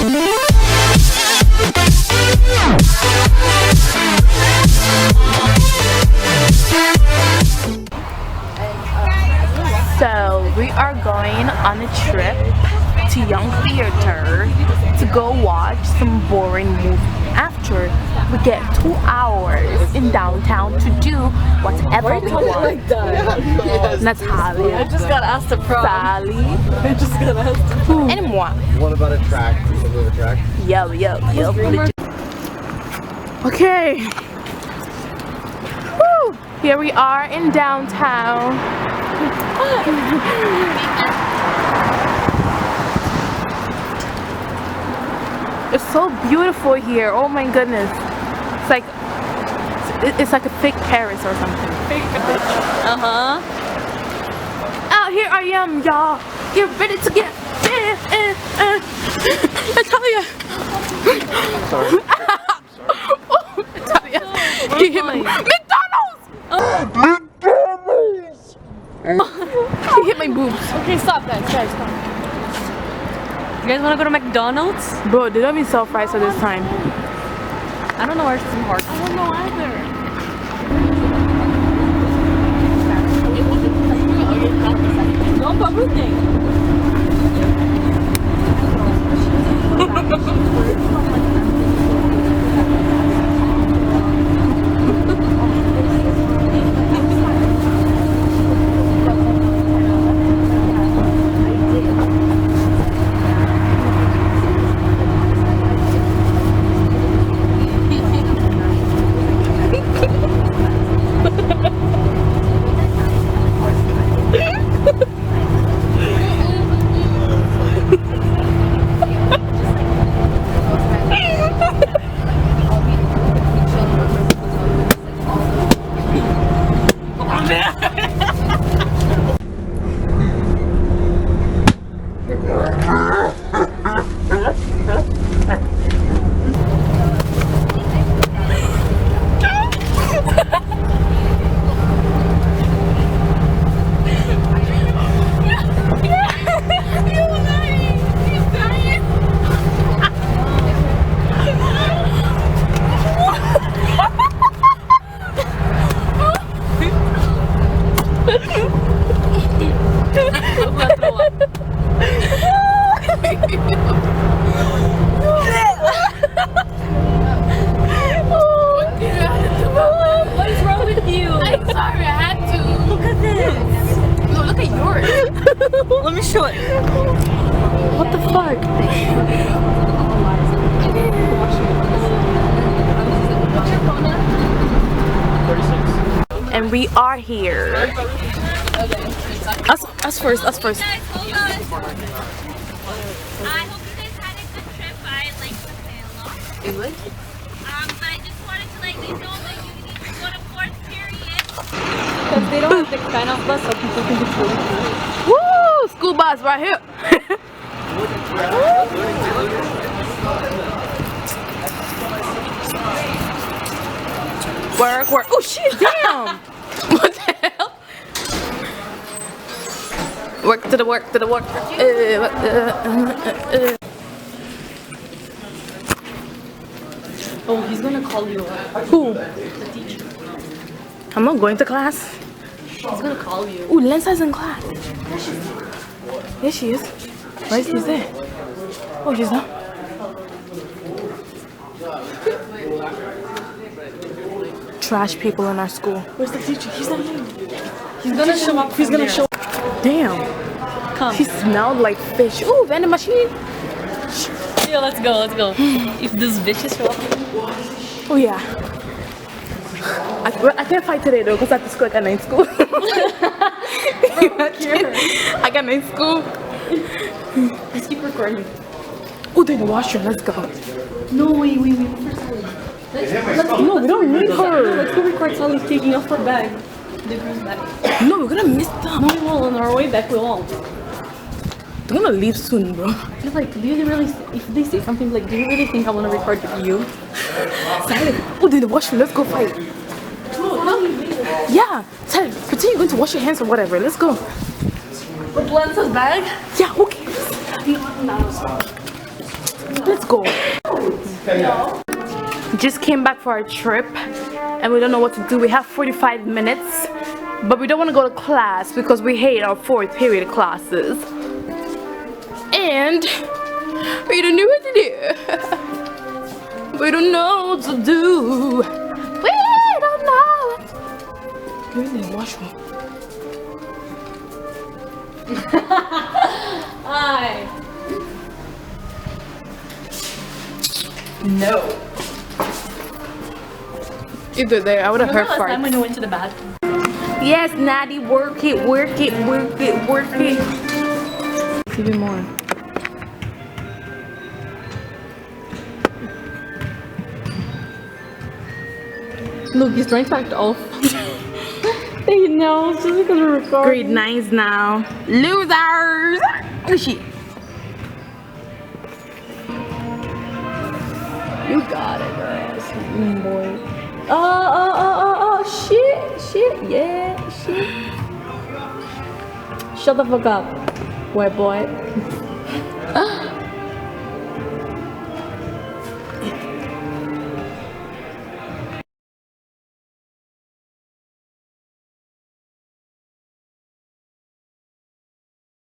So we are going on a trip to Young Theater to go watch some boring movie. After we get 2 hours in downtown to do whatever we want. Like that? Natalia. I just got asked to prom. Sally. I just got asked to prom. And moi. What about a track? A track? Yo. Okay. Woo! Here we are in downtown. It's so beautiful here. Oh my goodness. It's like a fake Paris or something. Fake bitch. Out here I am, y'all. Get ready to get Natalia. Sorry. Oh, Natalia. You hit my McDonald's. You hit my boobs. Okay, stop guys, stop. You guys wanna go to McDonald's? Bro, they don't even sell fries for this time. I don't know where Tim Hortons. I don't know either. No, but everything. What's wrong with you? I'm sorry, I had to. Look at this. No, look at yours. Let me show it. What the fuck? And we are here. Us first. Guys, hold on. I hope you guys had a good trip. I like the English? but I just wanted to let you know that you need to go to fourth period. Because they don't have the kind of bus so people think it's really cool. Woo! School bus right here. Work. Oh shit! Damn. What the hell? Work to the work. Oh, he's gonna call you. Who? The teacher. I'm not going to class. He's gonna call you. Ooh, Lensa's in class. Yes, she is. Why is she there? Oh, she's not. Trash people in our school. Where's the teacher? He's not here. He's gonna show up. He's gonna show up. Damn. Come. She smelled like fish. Ooh, vending machine. Yeah, let's go. If these bitches show up. Oh yeah. I can't fight today though because I have to school. I got night school. I got night school. Let's keep recording. Oh, they're in the washroom. Let's go. No, wait. No, we don't need her. Let's go record Sally's taking off her bag. The girl's bag. No, we're gonna miss them. No, we won't. On our way back, we won't. They're gonna leave soon, bro. It's like, do you really, if they say something like, do you really think I want to record with you? Silent. Oh, they're in the washroom. Let's go fight. Yeah. Silent. Pretend you're going to wash your hands or whatever. Let's go. With Lensa's bag? Yeah, who cares? Let's go. Just came back for our trip and we don't know what to do. We have 45 minutes, but we don't want to go to class because we hate our 4th period classes. And we don't know what to do. We don't know what to do. We don't know what to do. You're in the washroom. Hi. No. Either there, I would have heard Remember last time when farts. you went to the bathroom? Yes, Natty, work it, work it, work it, work it. Even more. Look, he's trying to act off. They know, it's just because we're recording. Grade 9s now. Losers! Oh shit. You got it, girl. Boy. Oh, shit, yeah, shit. Shut the fuck up, white boy.